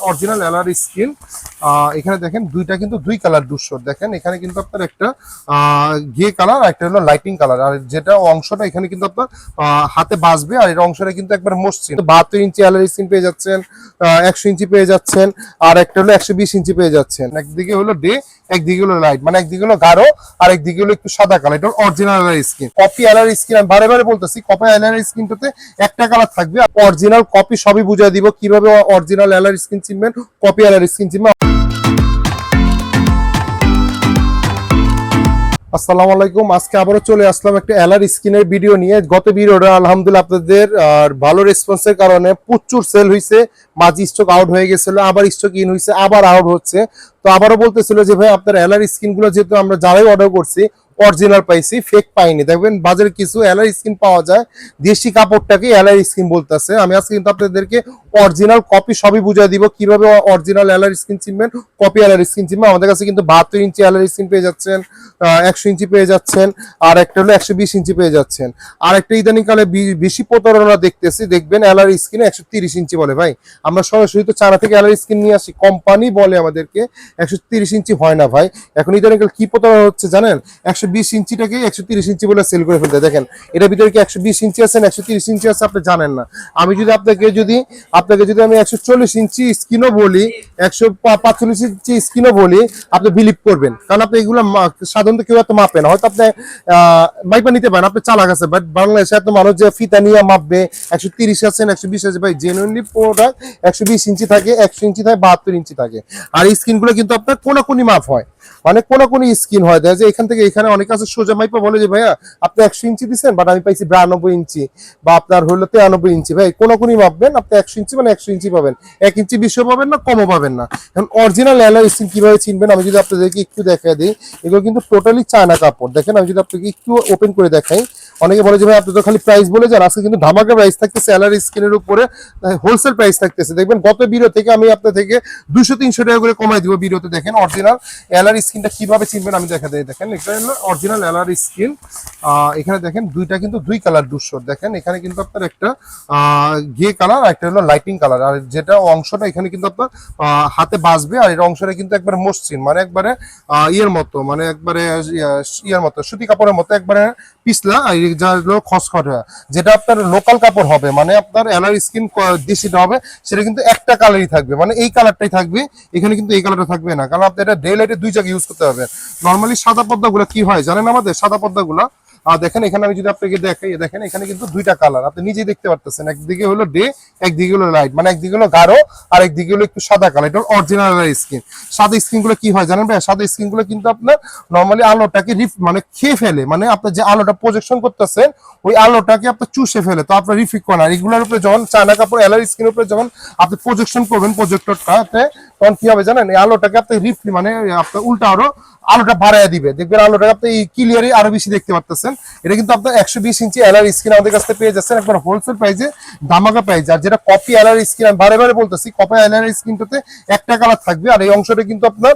Original LR skin. এখানে দেখেন দুইটা কিন্তু দুই কালার দুশো, দেখেন এখানে কিন্তু আপনার একটা গ্রে কালার আর একটা হলো লাইটিং কালার, আর যেটা অংশটা এখানে কিন্তু আপনার হাতে বাজবে, আর এর অংশটা কিন্তু একবার মসৃণ। 72 ইঞ্চি এলআর স্কিন পেয়ে যাচ্ছেন, 100 ইঞ্চি পেয়ে যাচ্ছেন, আর একটা হলো 120 ইঞ্চি পেয়ে যাচ্ছেন। একদিকে হলো ডে, একদিকে হলো লাইট, মানে একদিকে হলো গাঢ় আর একদিকে হলো একটু সাদা কালার। এটা original LR skin. Copy LR skin আমি বারে বারে বলতেছি, কপি এলআর স্কিনটাতে একটা কালার থাকবে। অরিজিনাল কপি সবই বুঝিয়ে দিব কিভাবে অরিজিনাল এলআর স্কিন চিনবেন, কপি এলআর স্কিন চিনবেন। আসসালামু আলাইকুম, আজকে আবারও চলে আসলাম একটা এলআর স্কিনের ভিডিও নিয়ে। গত ভিডিওটা আলহামদুলিল্লাহ আপনাদের ভালো রেসপন্সের কারণে প্রচুর সেল হয়েছে, মাঝে স্টক আউট হয়ে গেছিল, আবার স্টক ইন হয়েছে, আবার আউট হচ্ছে। তো আবারও বলতেছিল যে ভাই আপনার এলআর স্কিন গুলো যেহেতু আমরা যারাই অর্ডার করছি অরিজিনাল পাইছি, ফেক পাইনি। দেখবেন বাজারে কিছু এলআর স্কিন পাওয়া যায়, দেশি কাপড়টাকে এলআর স্কিন বলতেছে। আমি আজকে কিন্তু আপনাদেরকে অরিজিনাল কপি সবই বুঝিয়ে দিব কিভাবে অরিজিনাল এলআর স্কিন চিনবেন, কপি এলআর স্কিন চিনবেন। আমাদের কাছে কিন্তু 72 ইঞ্চি এলআর স্কিন পেয়ে যাচ্ছেন, 100 ইঞ্চি পেয়ে যাচ্ছেন, আর একটা হলো 120 ইঞ্চি পেয়ে যাচ্ছেন। আর একটা ইদানিং কালে বেশি প্রতারণা দেখতেছি, দেখবেন এলআর স্কিনে 130 ইঞ্চি বলে। ভাই আমরা সরাসরি তো চায়না থেকে এলআর স্কিন নিয়ে আসি, কোম্পানি বলে আমাদেরকে 130 ইঞ্চি হয় না। ভাই এখন ইদানিং কালে কি প্রতারণা হচ্ছে জানেন, 120 ইঞ্চিটাকে 130 ইঞ্চি বলে সেল করে ফেলতে। দেখেন এটার ভিতরে কি 120 ইঞ্চি আছে না 130 ইঞ্চি আছে আপনি জানেন না। আমি যদি আপনাকে যদি আমি 140 ইঞ্চি স্কিনও বলি, 145 ইঞ্চি স্কিনও বলি, আপনি বিলিভ করবেন, কারণ আপনি এগুলো সাধারণত কেউ এত মাপে না। হয়তো আপনি মাইপা নিতে পারেন, আপনি চালাক আছে, বাট বাংলাদেশে এত মানুষ যে ফিতা নিয়ে মাপবে 130 আছেন 120 আছে। ভাই জেনুইনলি প্রোডাক্ট 120 ইঞ্চি থাকে, 100 ইঞ্চি থাকে, 72 ইঞ্চি থাকে। আর এই স্কিনগুলো কিন্তু আপনার কোনাকুনি মাপ হয়, মানে কোনাকুনি স্কিন হয়। দেখা যায় এখান থেকে এখানে অনেক আছে সোজা মাইপা বলে যে ভাইয়া আপনি 100 ইঞ্চি দিচ্ছেন, বাট আমি পাইছি 92 ইঞ্চি বা আপনার হলো 93 ইঞ্চি। ভাই কোনাকুনি মাপবেন, আপনি 100 ইঞ্চি মানে 100 ইঞ্চি পাবেন, 1 ইঞ্চি বেশিও পাবেন না, কমও পাবেন না। এখন অরিজিনাল এলআর স্কিন কিভাবে চিনবেন আমি যদি আপনাদেরকে একটু দেখাই দিই। এগুলো কিন্তু টোটালি চায়না কাপড়। দেখেন আমি যদি আপনাকে একটু ওপেন করে দেখাই, অনেকে বলে যে ভাই আপনি তো খালি প্রাইস বলে যান, আজকে কিন্তু ধামাকা প্রাইস থাকতেছে এলআর স্কিনের উপরে, হোলসেল প্রাইস থাকতেছে। দেখবেন গত ভিডিও থেকে আমি আপনার থেকে 200-300 টাকা করে কমাই দিব ভিডিওতে। দেখেন অরিজিনাল এলআর স্কিনটা কিভাবে চিনবেন আমি দেখা দিই। দেখেন এটা হলো অরিজিনাল এলআর স্কিন। এখানে দেখেন দুইটা কিন্তু দুই কালার দুশো, দেখেন এখানে কিন্তু আপনার একটা গ্রে কালার আর একটা হলো লাইটিং কালার, আর যেটা অংশটা এখানে কিন্তু আপনার হাতে বাজবে, আর এর অংশটা কিন্তু একবার মসৃণ, মানে একবারে ইয়ের মতো, মানে একবারে ইয়ের মতো সুতি কাপড়ের মতো একবারে পিছলা, আর যা হলো খসখসে। যেটা আপনার লোকাল কাপড় হবে, মানে আপনার এলআর স্কিন দেশিটা হবে, সেটা কিন্তু একটা কালারই থাকবে, মানে এই কালারটাই থাকবে। এখানে কিন্তু এই কালারটা থাকবে না, কারণ আপনি এটা ডে লাইটে দুই জায়গায় ইউজ করতে হবে। নর্মালি সাদা পর্দাগুলো কি হয় জানেন, আমাদের সাদা পর্দাগুলো দেখেন এখানে আমি যদি আপনাকে দেখাই, দেখেন এখানে কিন্তু দুইটা কালার আপনি নিজেই দেখতে পারতেছেন। একদিকে হলো ডে, একদিকে হলো লাইট, মানে একদিকে হলো গাঢ় আর একদিকে হলো একটু সাদা কালার। এটা অরিজিনাল স্কিন। সাদা স্কিন গুলো কি হয় জানেন ভাই, সাদা স্কিন গুলো কিন্তু আপনার নর্মালি আলোটাকে মানে খেয়ে ফেলে, মানে আপনার যে আলোটা প্রজেকশন করতেছেন ওই আলোটাকে আপনার চুষে ফেলে, তো আপনার রিফ্লেক্ট করে না। এগুলোর উপরে যখন চায়না কাপড় এলআর স্কিনের উপরে যখন আপনি প্রজেকশন করবেন প্রজেক্টরটাতে, তখন কি হবে জানেন, এই আলোটাকে আপনি মানে আপনার উল্টা আরো আলোটা বাড়াইয়া দিবে। দেখবেন আলোটা আপনি ক্লিয়ারই আরো বেশি দেখতে পারতেছেন। এটা কিন্তু আপনার 120 ইঞ্চি এলআর স্কিন আমাদের কাছ থেকে পেয়ে যাচ্ছেন একবার হোলসেল প্রাইসে, ধামাকা প্রাইস। আর যেটা কপি এলআর স্কিন আমি বারে বারে বলতেছি, কপি এলআর স্কিনটাতে একটা কালার থাকবে, আর এই অংশটা কিন্তু আপনার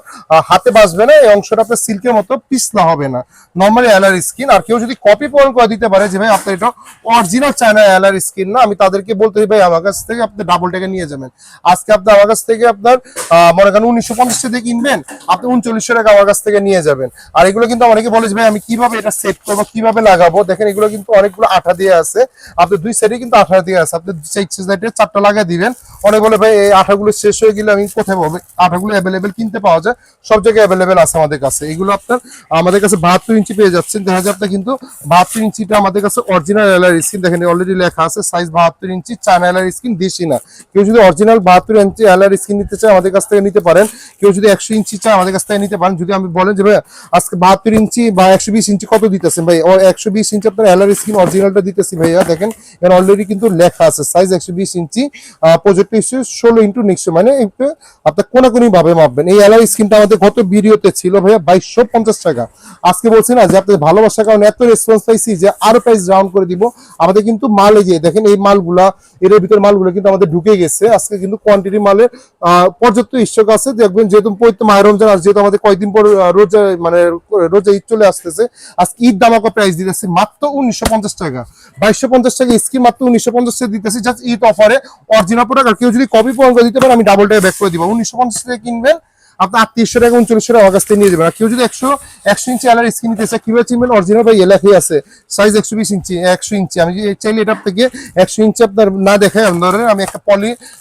হাতে বাজবে না, এই অংশটা আপনার সিল্কের মতো পিছলা হবে না, নর্মালি এলআর স্কিন। আর কেউ যদি কপি পয়েন্ট করে দিতে পারে যে ভাই আপনার এটা অরিজিনাল চায়না এলআর স্কিন না, আমি তাদেরকে বলতে ভাই আমার কাছ থেকে আপনি ডাবল টাকা নিয়ে যাবেন। আজকে আপনি আমার কাছ থেকে আপনার মনে করেন 1950 টাকা কিনবেন, আপনি 3900 টাকা আমার কাছ থেকে নিয়ে যাবেন। আর এগুলো কিন্তু অনেকে বলে যে ভাই আমি কিভাবে এটা সেট করবো, কিভাবে লাগাবো। দেখেন এগুলো কিন্তু অনেকগুলো আঠা দিয়ে আছে, আপনি দুই সাইডে কিন্তু আঠা দিয়ে আছে, আপনি সাইডে 4টা লাগিয়ে দিবেন। অনেক বলে ভাই এই আঠাগুলো শেষ হয়ে গেলে আমি কোথায় পাবো, আঠাগুলো অ্যাভেলেবেল কিনতে পাওয়া যায়, সব জায়গায় অ্যাভেলেবেল আছে আমাদের কাছে। এগুলো আপনার আমাদের কাছে 72 ইঞ্চি পেয়ে যাচ্ছেন। দেখা যায় আপনার কিন্তু 72 ইঞ্চিটা আমাদের কাছে অরিজিনাল এলআর স্কিন। দেখেন অলরেডি লেখা আছে সাইজ 72 ইঞ্চি, চায়না এলআর স্কিন, দেশি না। কেউ যদি অরিজিনাল 72 ইঞ্চি এলআর স্কিন নিতে চায় আমাদের কাছ থেকে নিতে পারেন, কেউ যদি 100 ইঞ্চি চায় আমাদের কাছ থেকে নিতে পারেন। যদি আমি বলেন যে ভাই আজকে 72 ইঞ্চি বা 120 ইঞ্চি কত দিতেছেন ভাই, 120 ইঞ্চি আপনার এলআর স্কিন অরিজিনালটা দিতেছি ভাইয়া। দেখেন এখানে অলরেডি কিন্তু লেখা আছে সাইজ 120 ইঞ্চি, প্রজেক্ট ইস্যু 16x9, মানে একটু আপনার কোনাকুনি ভাবে মাপবেন। এই এলআর স্কিনটা আমাদের গত ভিডিওতে ছিল ভাইয়া 2250 টাকা। আজকে বলছি না যে আপনি ভালোবাসার কারণে এত রেসপন্স পাইছি যে আরো প্রাইস রাউন্ড করে দিব। আমাদের কিন্তু মাল এই দেখেন এই মালগুলা, এর ভিতর মালগুলো কিন্তু আমাদের ঢুকে গেছে। আজকে কিন্তু কোয়ান্টিটি মালের পর্যাপ্ত তো স্টক আছে দেখবেন, যেহেতু পবিত্র মাহে রমজান আর যেহেতু আমাদের কয়েকদিন পর রোজা মানে রোজা ঈদ চলে আসতেছে, আজকে ঈদ দামাকা প্রাইস দিতেছি মাত্র 1950 টাকা। 2250 টাকা স্কিন মাত্র 1950 টাকা দিতেছি জাস্ট ঈদ অফারে অরিজিনাল প্রোডাক্ট। আর কেউ যদি কপি পূরণ করে দিতে পারে আমি ডাবল টাকা ব্যাক করে দিব। 1950 টাকা কিনবেন, আপনার 3800 টাকা 3900 টাকা অগাস্টে নিয়ে যাবেন। আর কেউ যদি 100 ইঞ্চি এলার স্ক্রিন নিতে চায় কিভাবে চিনবেন? অরিজিনাল ভাই এলাকায় আছে সাইজ 120 ইঞ্চি 100 ইঞ্চি। আমি চাইলে এটার থেকে 100 ইঞ্চি আপনার না দেখায় ধরেন আমি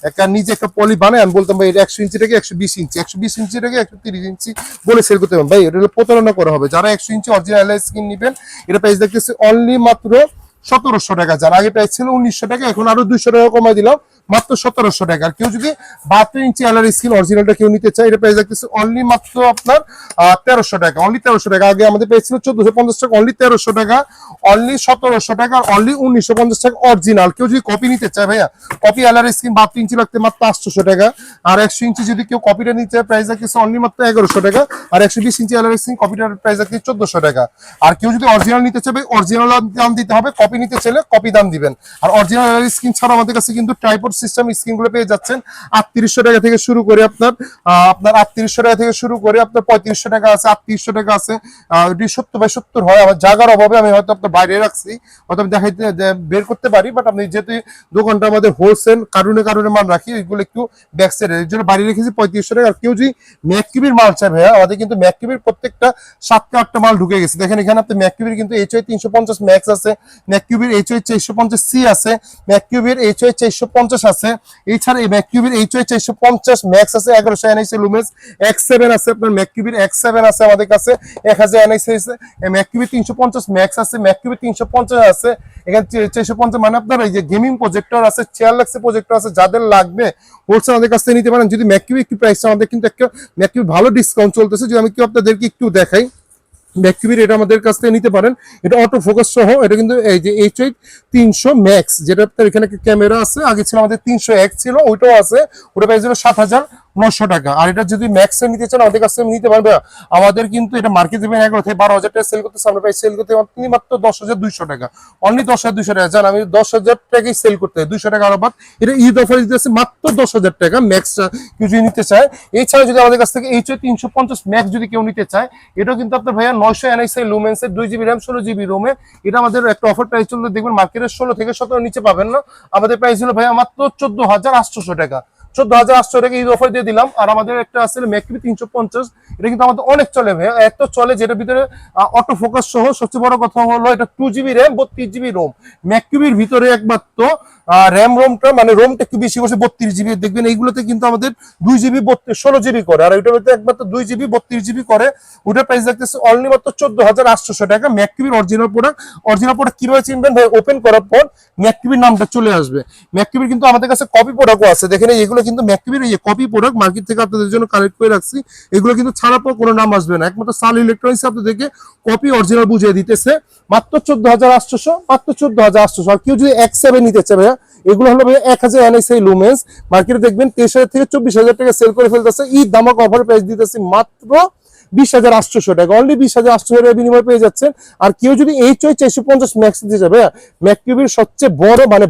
একটা নিজে একটা পলি বানাই, আমি বলতাম ভাই এটা 100 ইঞ্চি থেকে 120 ইঞ্চি, 120 ইঞ্চি থেকে 130 ইঞ্চি বলে সেল করতে পারবেন। ভাই এটা হলো প্রতারণা করা হবে। যারা 100 ইঞ্চি অরিজিনাল এলার স্ক্রিন নেবেন এটা প্রাইস দেখতেছি অনলি মাত্র 1700 টাকা। যার আগে প্রাইস ছিল 1900 টাকা, এখন আরো 200 টাকা কমাই দিলাম মাত্র 1700 টাকা। আর কেউ যদি 72 ইঞ্চি এলার স্ক্রিন অরিজিনালটা কেউ নিতে চায় এটা প্রাইস দেখতেছে অনলি মাত্র আপনার 1300 টাকা, অনলি 1300 টাকা। আগে আমাদের প্রাইস ছিল 1450 টাকা, অনলি 1300 টাকা, অনলি 1700 টাকা, অনলি 1950 টাকা অরিজিনাল। কেউ যদি কপি নিতে চায় ভাইয়া, কপি এলার স্ক্রিন 72 ইঞ্চি লাগতে মাত্র 800 টাকা। আর 100 ইঞ্চি যদি কেউ কপিটা নিতে চায় প্রাইস দেখতেছে অনলি মাত্র 1100 টাকা। আর 120 ইঞ্চি এলার স্ক্রিন কপিটার প্রাইস দেখতেছে 1400 টাকা। আর কেউ যদি অরিজিনাল নিতে চায় অরিজিনাল দাম দিতে হবে, কপি নিতে চাইলে কপি দাম দিবেন। আর অরিজিনাল স্ক্রিন ছাড়া আমাদের কাছে কিন্তু ট্রাইপড সিস্টেম স্ক্রিন গুলো পেয়ে যাচ্ছেন 3800 টাকা থেকে শুরু করে আপনার 3800 টাকা থেকে শুরু করে আপনার 3500 টাকা আছে, 3800 টাকা আছে। 70/70 হয়, আমার জায়গার অভাবে আমি হয়তো আপনার বাইরে রাখছি, হয়তো আমি দেখাইতে বের করতে পারি, বাট আপনি যেহেতু দোকানটা আমাদের হোলসেল কারণে মাল রাখি, এগুলো একটু ব্যাক সাইডে এর জন্য বাইরে রেখেছি 3500 টাকা। আর কেউ যদি ম্যাককিবির মাল চায় ভাইয়া, আমাদের কিন্তু ম্যাককিবির প্রত্যেকটা 7-8টা মাল ঢুকে গেছে। দেখেন এখানে আপনি ম্যাককিবির কিন্তু HY 350 ম্যাক্স আছে, ম্যাককিউবির HY 450C আছে, ম্যাককিউবির HY 450 আছে। এছাড়া এই ম্যাককিউবির HY 450 ম্যাক্স আছে 1100 NIC লুমেন্স, X7 আছে আপনার ম্যাককিউবির X7 আছে আমাদের কাছে 1000 NIC আছে। ম্যাককিউবির 350 ম্যাক্স আছে, ম্যাককিউবির 350 আছে। এখানে 450 মানে আপনার এই যে গেমিং প্রজেক্টর আছে, চেয়ার লাক্সের প্রজেক্টর আছে, যাদের লাগবে হোলসেল আমাদের কাছ থেকে নিতে পারেন। যদি ম্যাককিউবি একটু প্রাইসটা আমাদের কিন্তু একটা ম্যাককিউবি ভালো ডিসকাউন্ট চলতেছে, যদি আমি কি আপনাদেরকে একটু দেখাই ম্যাককিউবির এটা আমাদের কাছ থেকে নিতে পারেন। এটা অটো ফোকাস সহ, এটা কিন্তু এই যে HY 300 ম্যাক্স, যেটা আপনার এখানে ক্যামেরা আছে, আগে ছিল আমাদের 301 ছিল, ওইটাও আছে, ওটা প্রাইস হলো 7900 টাকা। আর এটা যদি ম্যাক্স এর নিতে চান আমাদের কাছ থেকে নিতে পারবে। আমাদের কিন্তু এটা মার্কেট দেবেন 11 থেকে 12000 টাকা সেল করতে, আমরা প্রাইস সেল করতে মাত্র 10200 টাকা, অনলি 10200 টাকা। জান আমি 10000 টাকাই সেল করতে, 200 টাকা আরো বাদ। এটা ঈদ অফার দিতেছে মাত্র 10000 টাকা ম্যাক্স কেউ যদি নিতে চায়। এছাড়া যদি আমাদের কাছ থেকে HY 350 ম্যাক্স যদি কেউ নিতে চায়, এটাও কিন্তু আপনার ভাইয়া 900 NIC লুমেন্সের 2GB RAM 16GB রোমে, এটা আমাদের একটা অফার প্রাইস চলতে দেখবেন মার্কেটের 16 থেকে 17 নিচে পাবেন না। আমাদের প্রাইস হলো ভাইয়া মাত্র 14800 টাকা, 14800 টাকা ঈদ অফার দিয়ে দিলাম। আর আমাদের একটা আছে ম্যাককিউবি 350, এটা কিন্তু আমাদের অনেক চলে ভাইয়া, এত চলে যেটার ভিতরে অটো ফোকাস সহ। সবচেয়ে বড় কথা হলো এটা 2GB RAM 32GB রোম। ম্যাককিউবির ভিতরে একমাত্র র্যাম রোমটা মানে রোমটা একটু বেশি বসে 32GB, দেখবেন এইগুলোতে কিন্তু আমাদের 2GB 16GB করে, আর ওইটার মধ্যে একমাত্র 2GB 32GB করে। ওটার প্রাইস দেখতেছে অনলি মাত্র 14800 টাকা। ম্যাককিউবির অরিজিনাল প্রোডাক্ট কিভাবে চিনবেন ভাই? ওপেন করার পর ম্যাককিউবির নামটা চলে আসবে। ম্যাককিউবির কিন্তু আমাদের কাছে কপি প্রোডাক্টও আছে, দেখেন এগুলো কিন্তু ম্যাককিউবির এই কপি প্রোডাক্ট মার্কেট থেকে আপনাদের জন্য কালেক্ট করে রাখছি। এগুলো কিন্তু ছাড়া পর কোনো নাম আসবে না, একমাত্র সাল ইলেকট্রনিক্স আপনাদেরকে কপি অরিজিনাল বুঝিয়ে দিতেছে মাত্র 14800, মাত্র 14800। আর কেউ যদি X7 নিতে চায় ভাইয়া, এগুলো হলো ভাইয়া 1000 NIC লুমেন্স, মার্কেটে দেখবেন 23000 থেকে 24000 টাকা সেল করে ফেলতেছে। ঈদ ধামাকা অফার প্রাইস দিতেছি মাত্র 20800 টাকা, অনলি 20800 টাকা বিনিময় পেয়ে যাচ্ছেন। আর কেউ যদি HY 450 ম্যাক্স দিতে যাবে, ম্যাককিউবির সবচেয়ে বড় মানে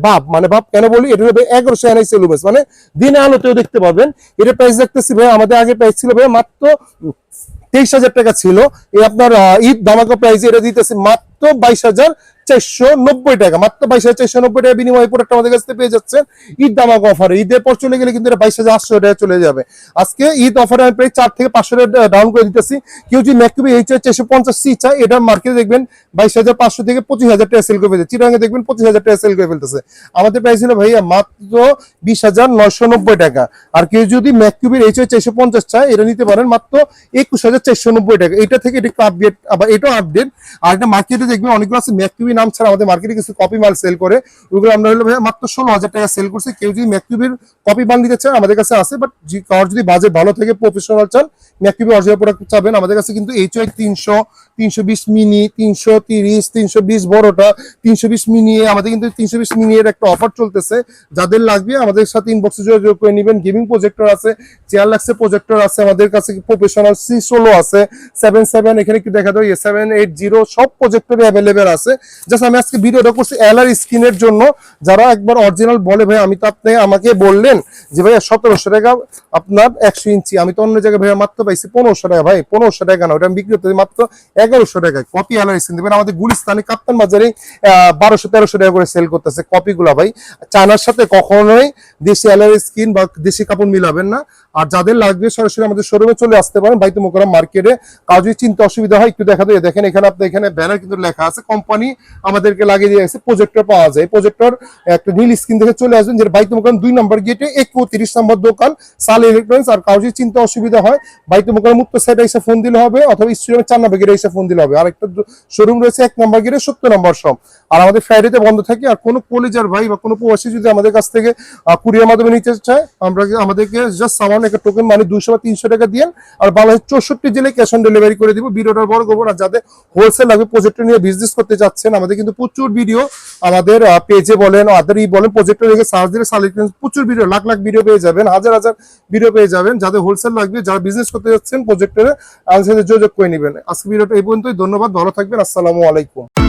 বাপ কেন বলি, এটা হবে 1100 NIC লুমেন্স, মানে দিনে আলোতেও দেখতে পাবেন। এটা প্রাইস দেখতেছি ভাই, আমাদের আগে প্রাইস ছিল ভাই মাত্র 23000 টাকা ছিল, এই আপনার ঈদ ধামাকা প্রাইস এটা দিতেছে মাত্র 22490 টাকা, মাত্র 22490 টাকা বিনিময়ে প্রোডাক্ট আমাদের কাছে পেয়ে যাচ্ছেন ঈদ ধামাকা অফারে। ঈদের পর চলে গেলে কিন্তু এটা 22800 টাকা চলে যাবে। আজকে ঈদ অফারে আমি প্রায় 4 থেকে 500 টাকা ডাউন করে দিতেছি। কেউ যদি ম্যাককিউবি HY 450C চায়, এটা মার্কেটে দেখবেন 22500 থেকে 25000 টাকা সেল করে ফেলছে, চিটাগাঙে দেখবেন 25000 টাকা সেল করে ফেলতেছে। আমাদের প্রাইস ছিল ভাইয়া মাত্র 20990 টাকা। আর কেউ যদি ম্যাককিউবির HY 450 চায়, এটা নিতে পারেন মাত্র 21490 টাকা। এটা থেকে এটা একটু আপডেট, আবার এটাও আপডেট। আর এটা মার্কেটে দেখবেন অনেকগুলো আছে ম্যাককিউবি নাম ছাড়া আমাদের মার্কেটে কিছু কপি মাল সেল করে, ওগুলো আমরা হলো ভাইয়া মাত্র 16000 টাকা সেল করছি। কেউ যদি ম্যাককিউবির কপি মাল নিতে চায় আমাদের কাছে আছে, বাট কারোর যদি বাজেট ভালো থেকে প্রফেশনাল চান, ম্যাককিউবি অরিজিনাল প্রোডাক্ট চাবেন, আমাদের কাছে কিন্তু HY 300, 320 মিনি, 330, 320 বড়টা, 320 মিনি, আমাদের কিন্তু 320 মিনি এর একটা অফার চলতেছে। যাদের লাগবে আমাদের সাথে ইনবক্সে যোগাযোগ করে নেবেন। গেমিং প্রজেক্টর আছে, চেয়ার লাক্সের প্রজেক্টর আছে, আমাদের কাছে প্রফেশনাল C16 আছে, 77 এখানে কি দেখা দাও 780 সব প্রজেক্টর হিসেবে অ্যাভেলেবেল আছে। জাস্ট আমি আজকে ভিডিওটা করছি এলআর স্ক্রিনের জন্য, যারা একবার অরিজিনাল বলে ভাই আমি তো আপনি আমাকে বললেন যে ভাই 1700 টাকা আপনার 100 ইঞ্চি, আমি তো অন্য জায়গায় ভাই মাত্র পাইছি 1500 টাকা। ভাই 1500 টাকা না, ওটা আমি বিক্রি করতে মাত্র 1100 টাকায় কপি এলআর স্ক্রিন দেবেন। আমাদের গুলিস্তানে কাপ্তান বাজারে 1200-1300 টাকা করে সেল করতেছে কপিগুলা ভাই। চায়নার সাথে কখনোই দেশি এলআর স্ক্রিন বা দেশি কাপড় মিলাবেন না। আর যাদের লাগবে সরাসরি আমাদের শোরুমে চলে আসতে পারেন, বাইতুল মোকাররম মার্কেটে। কাজ যদি চিন্তা অসুবিধা হয় একটু দেখা দিয়ে দেখেন, এখানে আপনি এখানে ব্যানার কিন্তু লেখা আছে, কোম্পানি আমাদেরকে লাগিয়ে দিয়ে গেছে। প্রজেক্টর পাওয়া যায়, প্রজেক্টর একটা নীল স্ক্রিন দেখে চলে আসবেন, যে বাইতুল মোকাররম 2 নম্বর গেটে 31 নম্বর দোকান সাল ইলেকট্রনিক্স। আর কাজ যদি চিন্তা অসুবিধা হয় বাইতুল মোকাররম উত্তর সাইডে এসে ফোন দিলে হবে, অথবা স্টুডিয়ামে 4 নম্বর গেটে এসে ফোন দিলে হবে। আর একটা শোরুম রয়েছে 1 নম্বর গেটে 70 নম্বর শপ। আর আমাদের ফ্রাইডেতে বন্ধ থাকে। আর কোনো কলেজার ভাই বা কোনো প্রবাসী যদি আমাদের কাছ থেকে কুরিয়ার মাধ্যমে নিতে চায়, আমরা আমাদেরকে জাস্ট সামান্য একটা টোকেন মানে 200 বা 300 টাকা দিয়ে, আর বাংলাদেশ 64 জেলায় ক্যাশ অন ডেলিভারি করে দিব। ভিডিওটার বড় খবর, আর যাদের হোলসেল লাগবে প্রজেক্টর নিয়ে বিজনেস করতে যাচ্ছেন, আমাদের কিন্তু প্রচুর ভিডিও আমাদের পেজে বলেন আদারই বলেন, প্রজেক্টর রেখে সার্চ দিলে প্রচুর ভিডিও, লাখ লাখ ভিডিও পেয়ে যাবেন, হাজার হাজার ভিডিও পেয়ে যাবেন। যাদের হোলসেল লাগবে, যারা বিজনেস করতে যাচ্ছেন প্রজেক্টরে, আমাদের সাথে যোগাযোগ করে নেবেন। আজকে ভিডিওটা এই পর্যন্তই। ধন্যবাদ, ভালো থাকবেন, আসসালামু আলাইকুম।